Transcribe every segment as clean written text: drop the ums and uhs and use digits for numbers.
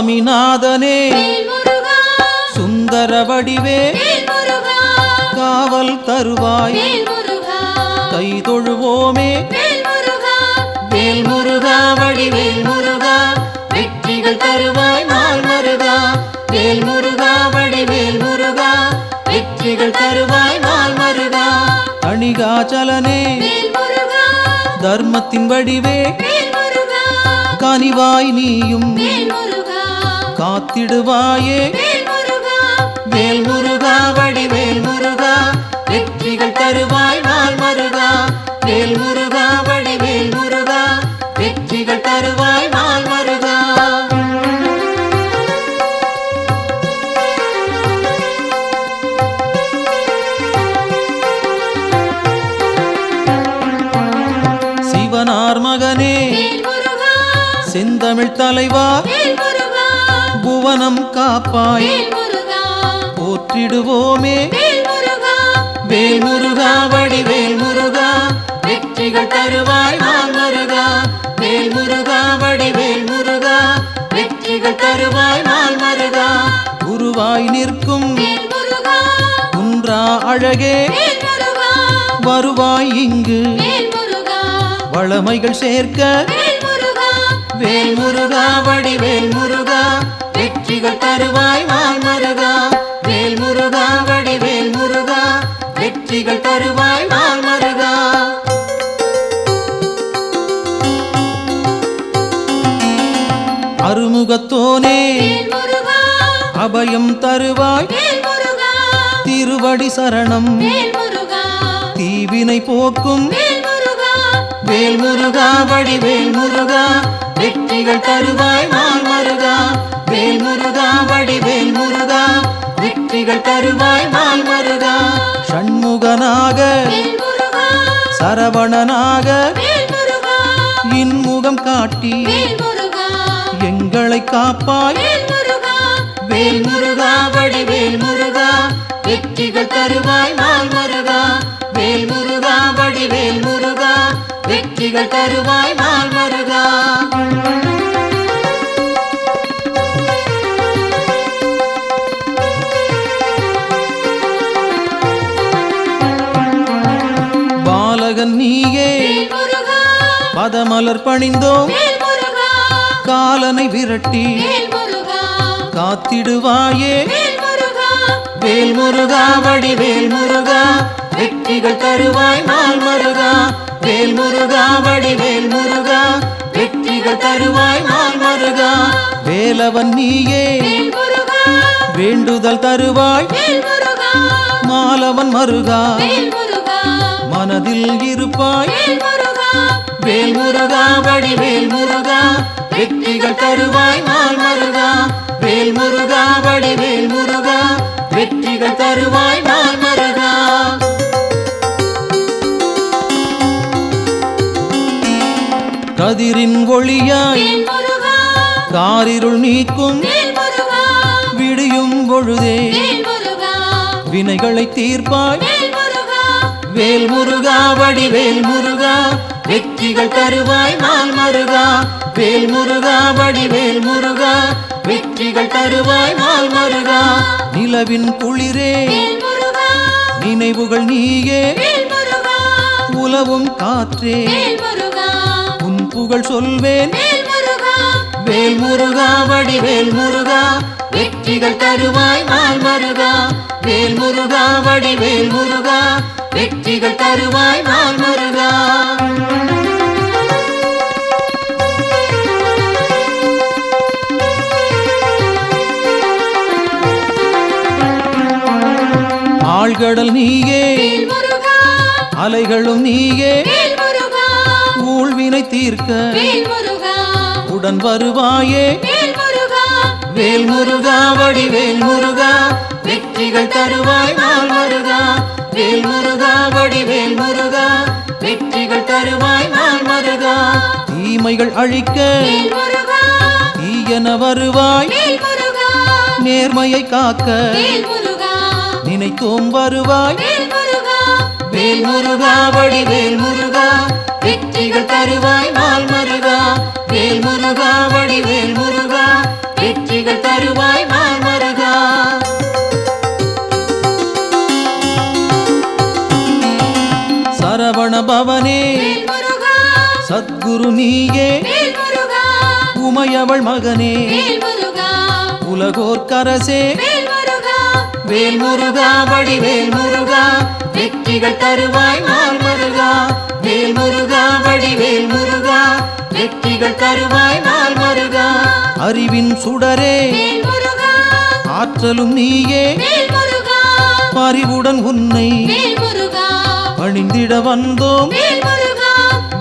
சுவாமிநாதனே சுந்தர வடிவே காவல் தருவாய் கை தொழுவோமே வேல் முருகா வடிவேல் முருகா வெற்றிகள் தருவாய் நாள் மருகா வேல் முருகா வடிவேல் முருகா வெற்றிகள் தருவாய் நாள் மருகா அணிகாச்சலனே தர்மத்தின் வடிவே கனிவாய் நீயும் காத்திடுவாயே வேல் முருகா வடிவேல் முருகா வெற்றிகள் தருவாய் நாள் மருகா வேல் முருகா வடிவேல் முருகா வெற்றிகள் தருவாய் நாள் மருகா சிவனார் மகனே செந்தமிழ் தலைவா புவனம் காப்பாய் போற்றிடுவோமே வேல் முருகா வடிவேல் முருகா வெற்றிகள் தருவாய் நாள் மருகா வேல் முருகா வடிவேல் முருகா வெற்றிகள் தருவாய் நாள் மருகா குருவாய் நிற்கும் குன்றா அழகே வருவாய் இங்கு வளமைகள் சேர்க்க வேல் முருகா வடிவேல் முருகா வெற்றிகள் தருவாய் நாள் மருகா வேல் முருகா வடிவேல் முருகா வெற்றிகள் தருவாய் நாள் மருகா அருமுகத்தோனே அபயம் தருவாய் திருவடி சரணம் தீவினை போக்கும் வேல் முருகா வடிவேல் முருகா வெற்றிகள் தருவாய் நாள் மருகா வேல் முருகா வடிவேல் முருகா வெற்றிகள் தருவாய் நாள் மருகா ஷண்முகனாக சரவணனாக இன்முகம் காட்டி எங்களை காப்பாய் வேல் முருகா வடிவேல் முருகா வெற்றிகள் தருவாய் நாள் மருகா வேல் முருகா வடிவேல் முருகா வெற்றிகள் தருவாய் நாள் மருகா பாலகன் நீயே பதமலர் பணிந்தோம் காலனை விரட்டி காத்திடுவாயே வேல் முருகா வடிவேல் முருகா வெற்றிகள் தருவாய் நாள் மருகா வேல் முருகா வடிவேல் முருகா வெற்றிகள் தருவாய் நாள் மருகா வேலவன் நீயே வேண்டுதல் தருவாய் மாலவன் மருகா மனதில் இருப்பாய் வேல் முருகா வடிவேல் முருகா வெற்றிகள் தருவாய் நாள் மருகா வேல் முருகா வடிவேல் முருகா வெற்றிகள் தருவாய் நாள் மருகா கதிரின் ஒளியாய் காரிருள் நீக்கும் விடியும் பொழுதே வினைகளை தீர்ப்பாய் வேல் முருகா வடிவேல் முருகா வெற்றிகள் தருவாய் நாள் மருகா வேல் முருகா வடிவேல் முருகா வெற்றிகள் தருவாய் நாள் மருகா நிலவின் குளிரே நினைவுகள் நீயே உலவும் காற்றே உன் புகழ் சொல்வேன் வேல் முருகா வடிவேல் முருகா வெற்றிகள் தருவாய் நாள் மருகா வேல் முருகா வடிவேல் முருகா வெற்றிகள் தருவாய் நாள் மருகா ஆழ்கடல் நீயே அலைகளும் நீயே ஊழ்வினை தீர்க்க உடன் வருவாயே வேல் முருகா வடிவேல் முருகா வெற்றிகள் தருவாய் நாள் மருகா வேல் முருகா வடிவேல் முருகா வெற்றிகள் தருவாய் நாள் மருகா தீமைகள் அழிக்க தீயன வருவாய் நேர்மையை காக்க நினைத்தோம் வருவாய் வேல் முருகா வடிவேல் முருகா வெற்றிகள் தருவாய் நாள் மருகா வேல் முருகா வடிவேல் முருகா வெற்றி வெற்றிகள் தருவாய் நாள் மருகா. சரவண பவனே வேல் முருகா, சத்குரு நீயே வேல் முருகா, உமையவள் மகனே வேல் முருகா, உலகோர் கரசே வேல் முருகா, வேல் முருகா வடிவேல் முருகா, வெற்றிகள் தருவாய் நாள் மருகா. வேல் முருகா, வடிவேல் முருகா, வெற்றிகள் தருவாய் நாள் மருகா. அறிவின் சுடரே வேல் முருகா, ஆற்றலும் நீயே வேல் முருகா, பரிவுடன் உன்னை வேல் முருகா, பணிந்திட வந்தோம் வேல் முருகா,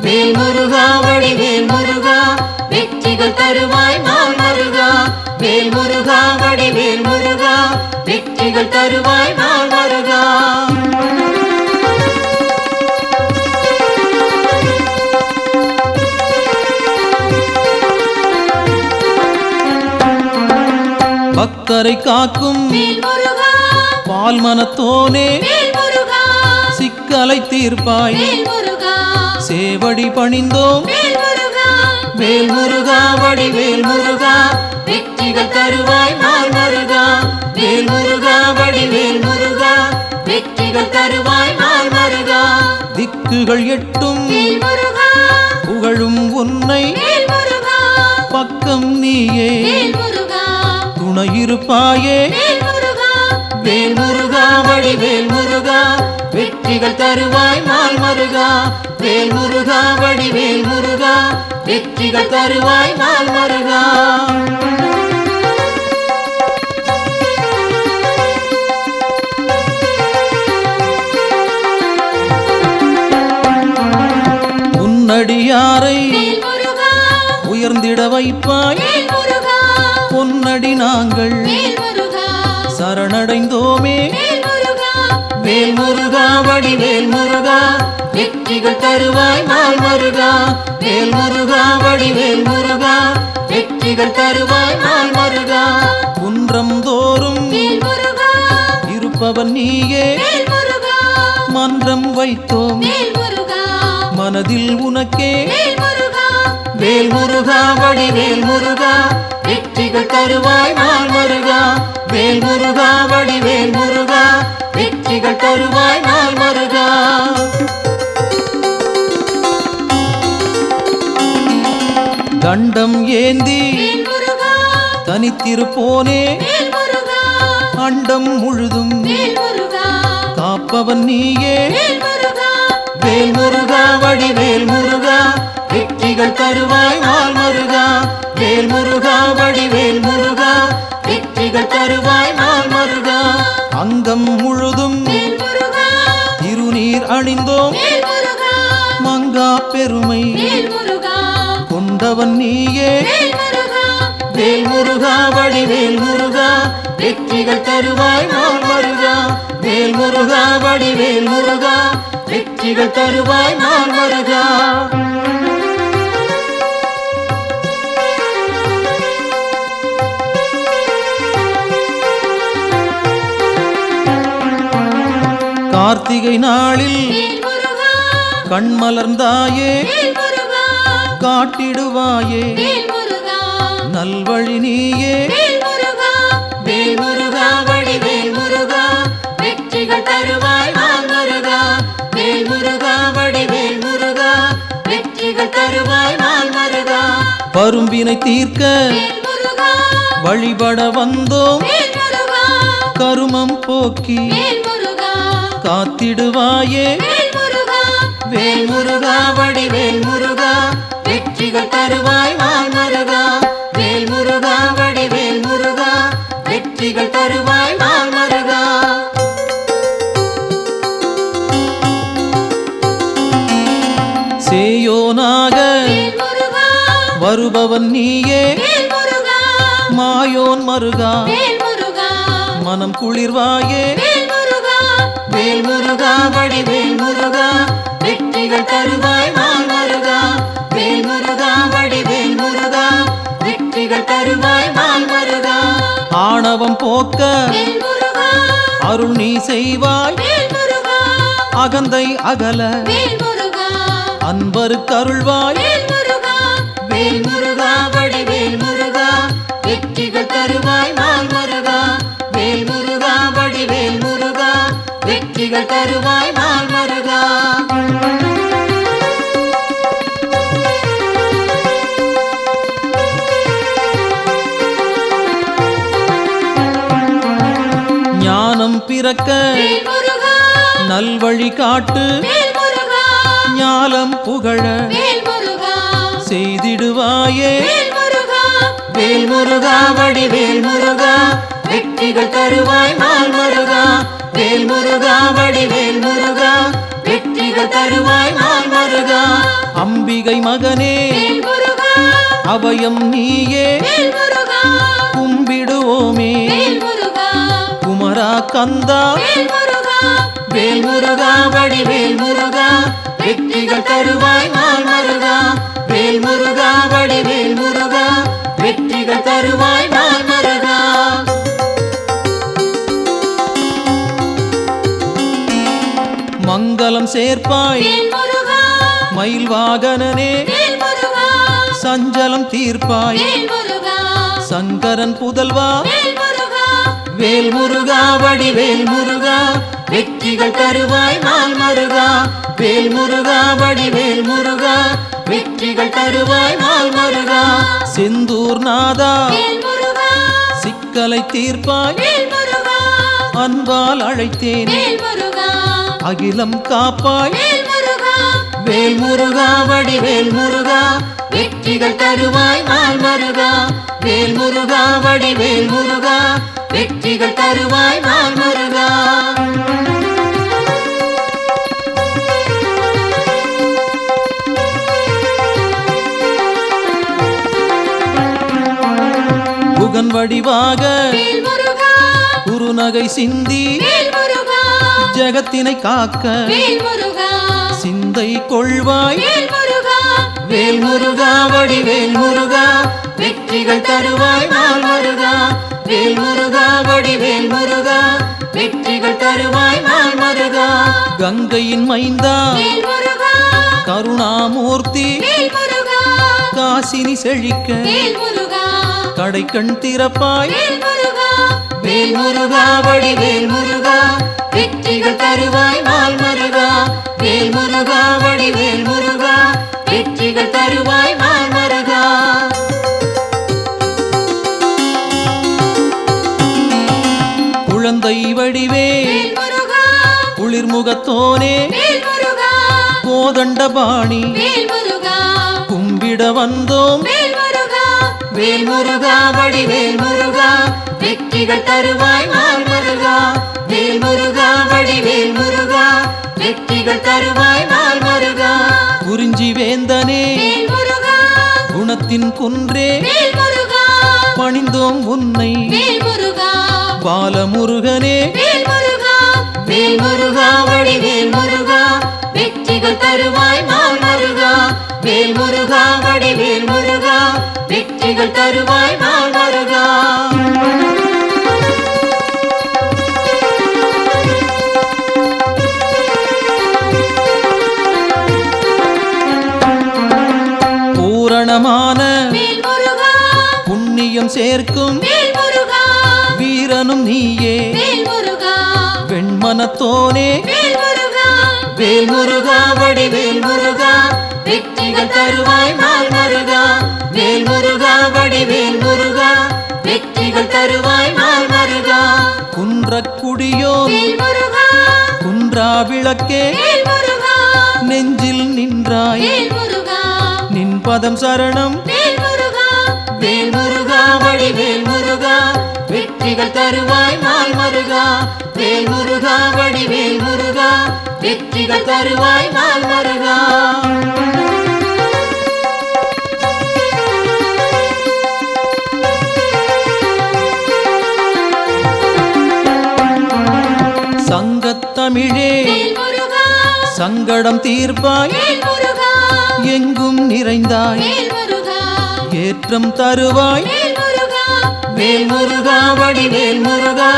வேல் முருகா, வடிவேல் முருகா, வெற்றிகள் தருவாய் நாள் மருகா. வேல் முருகா, வடிவேல் முருகா, வெற்றிகள் தருவாய் நாள் மருகா. பக்தரை காக்கும் வேல் முருகா, பால் மனத்தோனே வேல் முருகா, சிக்கலை தீர்ப்பாய் வேல் முருகா, சேவடி பணிந்தோம் வேல் முருகா, வேல் முருகா வடிவேல் முருகா, வெற்றிகள் தருவாய் நாள் மருகா. வேல் முருகா, வடிவேல் முருகா, வெற்றிகள் தருவாய் நாள் மருகா. திக்குகள் எட்டும் வேல் முருகா, புகழும் உன்னை வேல் முருகா, பக்கம் நீயே வேல் முருகா, துணையிருப்பாயே வேல் முருகா, வேல் முருகா வடிவேல் முருகா, வெற்றிகள் தருவாய் நாள் மருகா. வேல் முருகா, வடிவேல் முருகா, வெற்றிகள் தருவாய் நாள் மருகா. உன்னடியாரை வேல் முருகா, உயர்ந்திட வைப்பாய் வேல் முருகா, பொன்னடி நாங்கள் வேல் முருகா, சரணடைந்தோமே வேல் முருகா, வேல் முருகா வடிவேல் முருகா, வெற்றிகள் தருவாய் நாள் மருகா. வேல் முருகா, வடிவேல் முருகா, வெற்றிகள் தருவாய் நாள் மருகா. குன்றம் தோறும் வேல் முருகா, இருப்பவன் நீயே வேல் முருகா, மன்றம் வைத்தோம் வேல் முருகா, மனதில் உனக்கே வேல் முருகா, வேல் முருகா வடிவேல் முருகா, வெற்றிகள் தருவாய் நாள் மருகா. வேல் முருகா, வடிவேல் முருகா, வெற்றிகள் தருவாய் நாள் மருகா. தண்டம் ஏந்தி வேல் முருகா, தனித்திருப்போனே வேல் முருகா, அண்டம் முழுதும் வேல் முருகா, காப்பவன் நீயே வேல் முருகா, வேல் முருகா வடிவேல் முருகா, வெற்றிகள் தருவாய் நாள் மருகா. வேல் முருகா, வடிவேல் முருகா, வெற்றிகள் தருவாய் நாள் மருகா. அங்கம் முழுதும் வேல் முருகா, திருநீர் அணிந்தோம் வேல் முருகா, மங்கா பெருமை வேல் முருகா, கொண்டவன் நீயே வேல் முருகா, வேல் முருகா வடிவேல் முருகா, வெற்றிகள் தருவாய் நாள் மருகா. வேல் முருகா, வடிவேல் முருகா, வெற்றிகள் தருவாய் நாள் மருகா. கார்த்திகை நாளில் வேல் முருகா, கண்மலர்ந்தாயே வேல் முருகா, காட்டிடுவாயே வேல் முருகா, நல்வழி நீயே வேல் முருகா, வேல் முருகா, வடிவேல் முருகா, வெற்றிகள் தருவாய் நாள் மருகா. வேல் முருகா, வடிவேல் முருகா, வெற்றிகள் தருவாய் நாள் மருகா. பரும்பினை தீர்க்க வேல் முருகா, வழிபட வந்தோம் வேல் முருகா, கருமம் போக்கி வேல் முருகா, காத்திடுவாயே வேல் முருகா, வேல் முருகா வடிவேல் முருகா, வெற்றிகள் தருவாய் நாள் மருகா. வேல் முருகா, வடிவேல் முருகா, வெற்றிகள் தருவாய் நாள் மருகா. சேயோனாக வேல் முருகா, வருபவன் நீயே வேல் முருகா, மாயோன் மருகா வேல் முருகா, மனம் குளிர்வாயே வேல் முருகா, வேல் முருகா வடிவேல் முருகா, வெற்றிகள் தருவாய் நாள் மருகா. வேல் முருகா, வடிவேல் முருகா, வெற்றிகள் தருவாய் நாள் மருகா. ஆணவம் போக்க வேல் முருகா, அருள் நீ செய்வாய் வேல் முருகா, அகந்தை அகல வேல் முருகா, அன்பருக்கு அருள்வாய் வேல் முருகா, வேல் முருகா, வடிவேல் முருகா, வெற்றிகள் தருவாய் வெற்றிகள் தருவாய் நாள் மருகா. ஞானம் பிறக்க வேல் முருகா, நல்வழி காட்டு வேல் முருகா, ஞாலம் புகழ வேல் முருகா, செய்திடுவாயே வேல் முருகா, வேல் முருகா வடிவேல் முருகா, வெற்றிகள் தருவாய் நாள் மருகா. வேல் முருகா வடிவேல் முருகா, வெற்றிகள் தருவாய் நாள் மருகா. அம்பிகை மகனே வேல் முருகா, அபயம் நீயே வேல் முருகா, கும்பிடுவோமே வேல் முருகா, குமரா கந்தா வேல் முருகா, வேல் முருகா வடிவேல் முருகா, வெற்றிகள் தருவாய் நாள் மருகா. வேல் முருகா வடிவேல் முருகா, வெற்றிகள் தருவாய் நாள் மருகா. மங்களம் சேர்ப்பாய் வேல் முருகா, மயில் வாகனனே வேல் முருகா, சஞ்சலம் தீர்ப்பாய் வேல் முருகா, சங்கரன் புதல்வா வேல் முருகா, வேல் முருகா வடிவேல் முருகா, வெற்றிகள் தருவாய் நாள் மருகா. வேல் முருகா வடிவேல் முருகா, வெற்றிகள் தருவாய் நாள் மருகா. செந்தூர் நாதா வேல் முருகா, சிக்கலை தீர்ப்பாய் வேல் முருகா, அன்பால் அழைத்தேன் வேல் முருகா, அகிலம் காப்பாய் வேல் முருகா, வேல் முருகா வடிவேல் முருகா, வெற்றிகள் தருவாய் நாள் மருகா. வேல் முருகா வடிவேல் முருகா, வெற்றிகள் தருவாய் நாள் மருகா. புகன் வடிவாக வேல் முருகா, குறுநகை சிந்தி வேல் முருகா, ஜகத்தினை காக்க வேல் முருகா, சிந்தை கொள்வாய் வேல் முருகா, வேல் முருகா வடிவேல் முருகா, வெற்றிகள் தருவாய் நாள் மருகா. வேல் முருகா வடிவேல் முருகா, வெற்றிகள் தருவாய் நாள் மருகா. கங்கையின் மைந்தா வேல் முருகா, கருணாமூர்த்தி வேல் முருகா, காசினி செழிக்க வேல் முருகா, கடைக்கண் திறப்பாய் வேல் முருகா, வேல் முருகா வடிவேல் முருகா, வெற்றிகள் தருவாய் நாள் மருகா. வேல் முருகா வடிவேல் முருகா, வெற்றிகள் தருவாய் நாள் மருகா. குழந்தை வடிவே வேல் முருகா, குளிர்முகத்தோனே வேல் முருகா, கோதண்டபாணி வேல் முருகா, கும்பிட வந்தோம் வேல் முருகா, வேல் முருகா வடிவேல் முருகா, வெற்றிகள் தருவாய் நாள் மருகா. வேல் முருகா வடிவேல் முருகா, வெற்றிகள் தருவாய் நாள் மருகா. குறிஞ்சி வேந்தனே வேல் முருகா, குணத்தின் குன்றே வேல் முருகா, பணிந்தோம் உன்னை வேல் முருகா, பாலமுருகனே வேல் முருகா, வேல் முருகா வடிவேல் முருகா, வெற்றிகள் தருவாய் நாள் மருகா. வேல் முருகா வடிவேல் முருகா, வெற்றிகள் தருவாய் நாள் மருகா. பூரணமான வேல் முருகா, புண்ணியம் சேர்க்கும் வேல் முருகா, வீரனும் நீயே வேல் முருகா, வெண்மனத்தோனே வேல் முருகா, வேல் முருகா வடிவேல் முருகா, வெற்றிகள் தருவாய் நாள் மருகா. வேல் முருகா வடிவேல் முருகா, வெற்றிகள் தருவாய் நாள் மருகா. குன்றக்குடியோன் வேல் முருகா, குன்றா விளக்கே வேல் முருகா, நெஞ்சில் நின்றாய் வேல் முருகா, நின் பதம் சரணம் வேல் முருகா, வேல் முருகா வடிவேல் முருகா, வெற்றிகள் தருவாய் நாள் மருகா. வேல் முருகா வடிவேல் முருகா, வெற்றிகள் தருவாய் நாள் மருகா. சங்கத்தமிழே வேல் முருகா, சங்கடம் தீர்ப்பாய் வேல் முருகா, எங்கும் நிறைந்தாய் வேல் முருகா, ஏற்றம் தருவாய் வேல் முருகா, வேல் முருகா வடிவேல் முருகா,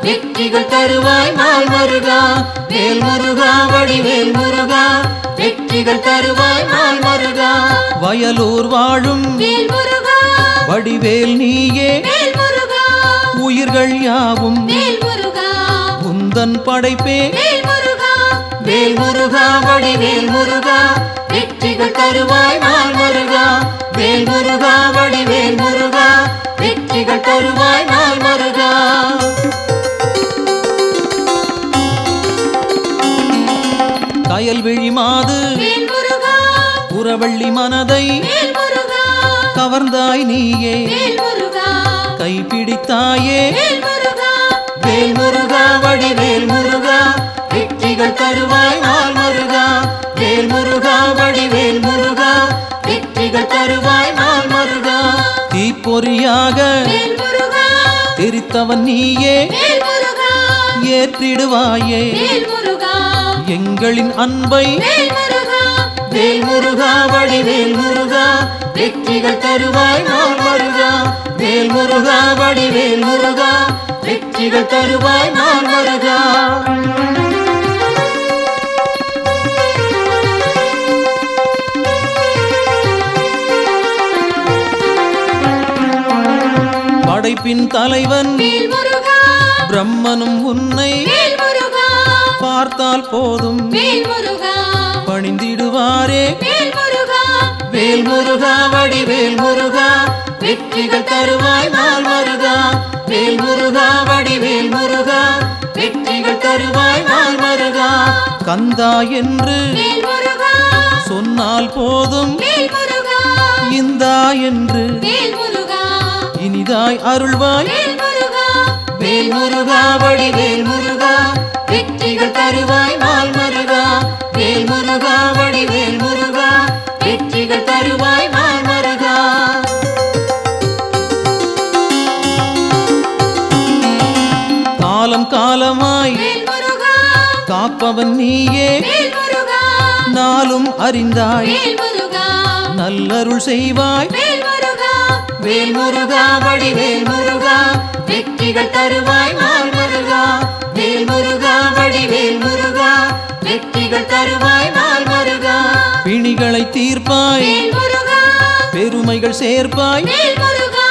வெற்றிகள் தருவாய் நாள் மருகா. வேல் முருகா வடிவேல் முருகா, வெற்றிகள் தருவாய் நாள் மருகா. வயலூர் வாழும் வேல் முருகா, வடிவேல் நீயே வேல் முருகா, உயிர்கள் யாவும் வேல் முருகா, உந்தன் படைப்பே வேல் முருகா, வேல் முருகா வடிவேல் முருகா வெற்றிகள் தருவாய் நாள் முருகா வேல் முருகா வடிவேல் முருகா வெற்றிகள் தருவாய் நாள் முருகா கயல்விழி மாது வேல் முருகா புறவள்ளி மனதை வேல் முருகா கவர்ந்தாய் நீயே வேல் முருகா கைப்பிடித்தாயே வேல் முருகா வேல் முருகா வடிவேல் முருகா வெற்றிகள் தருவாய் நாள் முருகா வேல் முருகா வடிவேல் முருகா வெற்றிகள் தருவாய் நாள் முருகா தீப்பொறியாக வேல் முருகா தெரித்தவன் நீயே வேல் முருகா ஏற்றிடுவாயே வேல் முருகா எங்களின் அன்பை வேல் முருகா வேல் முருகா வடிவேல் முருகா வெற்றிகள் தருவாய் நாள் முருகா வேல் முருகா வடிவேல் முருகா வெற்றிகள் தருவாய் நாள் முருகா படைப்பின் தலைவன் வேல் முருகா பிரம்மனும் உன்னை வேல் முருகா பார்த்தால் போதும் வேல் முருகா பணிந்திடுவாரே வேல் முருகா வேல் முருகா வடிவேல் முருகா வெற்றிகள் தருவாய் நாள் முருகா வேல் முருகா வடிவேல் முருகா வெற்றிகள் தருவாய் நாள் முருகா கந்தா என்று வேல் முருகா சொன்னால் போதும் வேல் முருகா இந்தா என்று வேல் முருகா இனிதாய் அருள்வாய் வேல் முருகா வேல் முருகா வடிவேல் முருகா வெற்றிகள் தருவாய் நாள் முருகா வேல் முருகா வடிவேல் முருகா வெற்றிகள் தருவாய் நாள் முருகா காலம் காலமாய் வேல் முருகா காப்பவன் நீயே வேல் முருகா நாளும் அறிந்தாய் வேல் முருகா நல்லருள் செய்வாய் வேல் முருகா வேல் முருகா வடிவேல் முருகா வெற்றிகள் தருவாய் நாள் முருகா வேல் முருகா வடிவேல் முருகா வெற்றிகள் தருவாய் நாள் முருகா பிணிகளை தீர்ப்பாய் வேல் முருகா பெருமைகள் சேர்ப்பாய் வேல் முருகா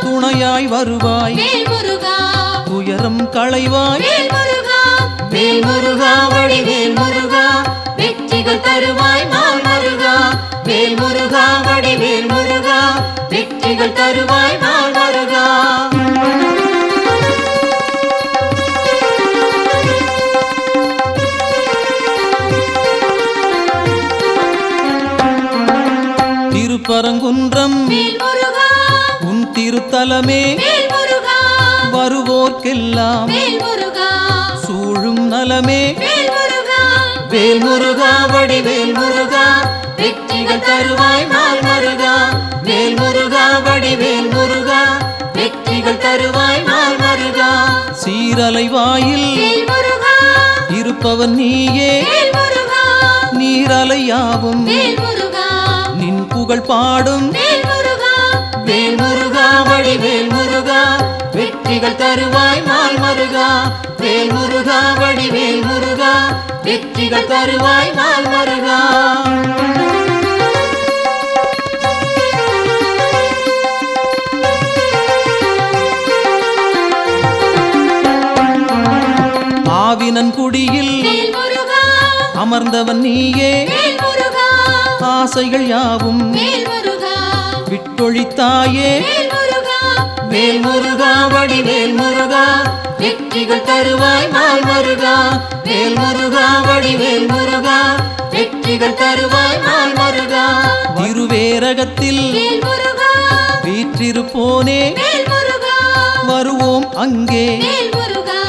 துணையாய் வருவாய் வேல் முருகா துயரம் களைவாய் வேல் முருகா வேல் முருகா வடிவேல் முருகா வெற்றிகள் தருவாய் நாள் முருகா வேல் முருகா வடிவேல் முருகா வெற்றிகள் தருவாய் நாள் முருகா திருப்பரங்குன்றம் வேல் முருகா உன் திருத்தலமே வேல் முருகா வருவோர்க்கெல்லாம் வேல் முருகா சூழும் நலமே வேல் முருகா வேல் முருகா வடிவேல் முருகா வெற்றிகள் தருவாய் நாள் முருகா வேல் முருகா வடிவேல் முருகா வெற்றிகள் தருவாய் நாள் முருகா சீரலை வாயில் வேல் முருகா இருப்பவன் நீயே வேல் முருகா நீரலையாவும் வேல் முருகா நின் புகழ் பாடும் வேல் முருகா வேல் முருகா வடிவேல் முருகா வெற்றிகள் தருவாய் நாள் முருகா வேல் முருகா வடிவேல் முருகா வெற்றிகள் தருவாய் நாள் முருகா ஆவினன் குடியில் வேல் முருகா அமர்ந்தவன் நீயே வேல் முருகா ஆசைகள் யாவும் வேல் முருகா விட்டொழித்தாயே வேல் முருகா வேல் முருகா வடிவேல் முருகா வெற்றிகள் தருவாய் நாள் முருகா வேல் முருகா வடிவேல் முருகா வெற்றிகள் தருவாய் நாள் முருகா திருவேரகத்தில் வேல் முருகா வீற்றிருப்போனே வேல் முருகா வருவோம் அங்கே வேல் முருகா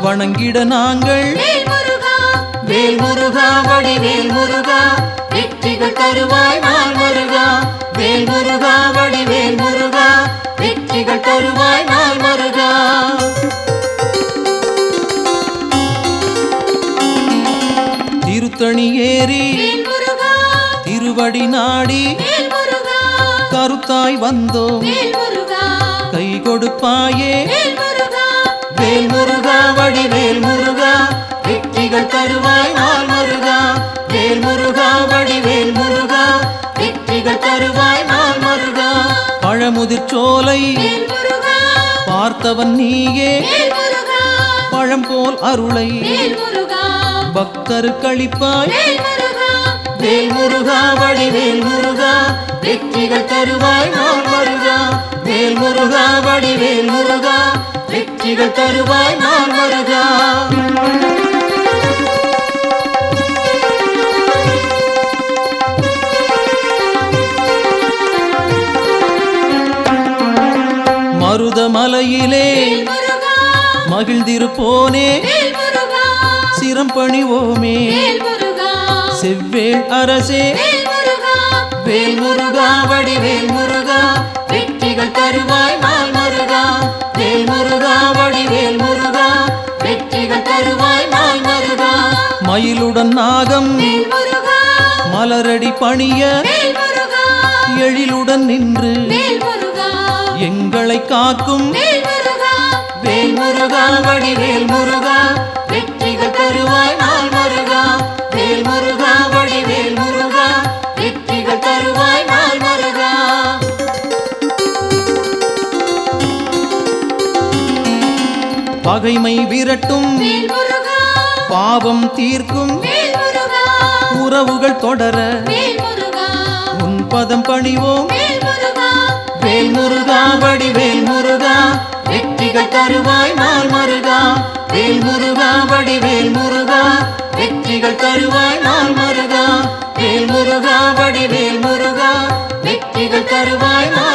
வணங்கிட நாங்கள் வேல் முருகா வேல் முருகா வடிவேல் முருகா வெற்றிகள் தருவாய் நாள் முருகா வேல் முருகா வடிவேல் முருகா வெற்றிகள் தருவாய் நாள் முருகா திருத்தணி ஏறி வேல் முருகா திருவடி நாடி வேல் முருகா கருத்தாய் வந்தோம் வேல் முருகா கை கொடுப்பாயே வேல் முருகா வேல் முருகா வடிவேல் முருகா வெற்றிகள் தருவாய் நாள் முருகா வேல் முருகா வடிவேல் முருகா வெற்றிகள் தருவாய் நாள் முருகா பழமுதிர் சோலை வேல் முருகா பார்த்தவன் நீயே வேல் முருகா பழம் போல் அருளை வேல் முருகா பக்தருக்களிப்பாய் வேல் முருகா வேல் முருகா வடிவேல் முருகா வெற்றிகள் தருவாய் நாள் முருகா வேல் முருகா வடிவேல் முருகா வெற்றிகள் தருவாய் நாள் முருகா மருதமலையிலே வேல் முருகா மகிழ்ந்திருப்போனே வேல் முருகா சிரம் பணிவோமே வேல் முருகா செவ்வேள் அரசே வேல் முருகா வேல் முருகா வடிவேல் முருகா வெற்றிகள் தருவாய் நாள் முருகா வேல் முருகா வடிவேல் முருகா வெற்றிகள் தருவாய் நாள் முருகா மயிலுடன் நாகம் வேல் முருகா மலரடி பணிய வேல் முருகா எழிலுடன் நின்று வேல் முருகா எங்களை காக்கும் வேல் முருகா வேல் முருகா வடிவேல் முருகா வெற்றிகள் தருவாய் நாள் முருகா வேல் முருகா வடிவேல் முருகா வெற்றிகள் தருவாய் நாள் முருகா பகைமை விரட்டும் வேல் முருகா பாவம் தீர்க்கும் வேல் முருகா உறவுகள் தொடர வேல் முருகா உன் பதம் பணிவோம் வேல் முருகா வேல் முருகா வடிவேல் முருகா வெற்றிகள் தருவாய் நாள் முருகா வேல் முருகா வடிவேல் முருகா வெற்றிகள் தருவாய் நாள் முருகா வேல் முருகா வடிவேல் முருகா வெற்றிகள் தருவாய் நாள்